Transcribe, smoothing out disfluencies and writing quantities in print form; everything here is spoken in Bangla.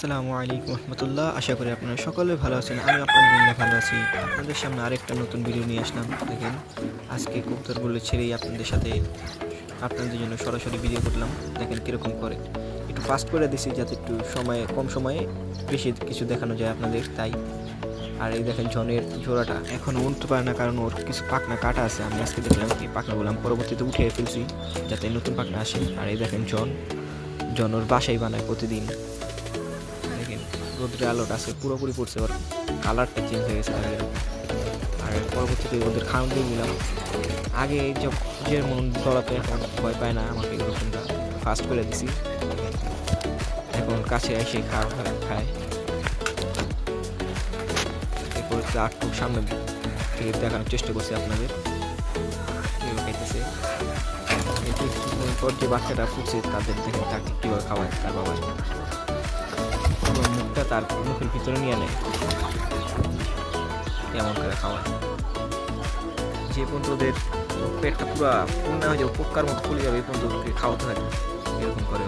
আসসালামু আলাইকুম রহমতুল্লাহ। আশা করি আপনারা সকলে ভালো আছেন। আমি আলহামদুলিল্লাহ ভালো আছি। আপনাদের সামনে আরেকটা নতুন ভিডিও নিয়ে আসলাম। দেখেন, আজকে কবুতরগুলো ছেড়েই আপনাদের সাথে আপনাদের জন্য সরাসরি ভিডিও করলাম। দেখেন কীরকম করে, একটু ফাস্ট করে দিছি যাতে একটু কম সময়ে বেশি কিছু দেখানো যায় আপনাদের, তাই। আর এই দেখেন জনের জোড়াটা এখন উঠতে পারে না, কারণ ওর কিছু পাখনা কাটা আছে। আমি আজকে দেখলাম এই পাখনাগুলো আমি পরবর্তীতে উঠিয়ে ফেলছি যাতে নতুন পাখনা আসে। আর এই দেখেন জন ওর বাসাই বানায় প্রতিদিন। দেখেন রোদ্রের আলোটা আছে পুরোপুরি পড়ছে, ওর কালারটা চেঞ্জ হয়ে গেছে আগের। আর পরবর্তীতে ওদের খাওয়ান দিয়ে দিলাম। আগে যে মন দৌড়াতো, এখন ভয় পায় না আমাকে, এরকমটা ফাস্ট করে দিছি। এখন কাছে এসে খায়। এরপর একটু সামনে থেকে দেখানোর চেষ্টা করছি আপনাদের খাইতেছে। পর যে বাচ্চাটা ফুটছে তাদের দেখেন তাকে কীভাবে খাওয়ায় তার বাবা, মুখটা তার মুখের ভিতরে নিয়ে নেয়, এমন করে খাওয়ায়। যে পর্যন্ত ওদের পেটটা পুরো ফুল না হয়ে যাবে, পোক্কার মতো ফুলে যাবে, এই পর্যন্ত খাওয়াতে থাকে, এরকম করে।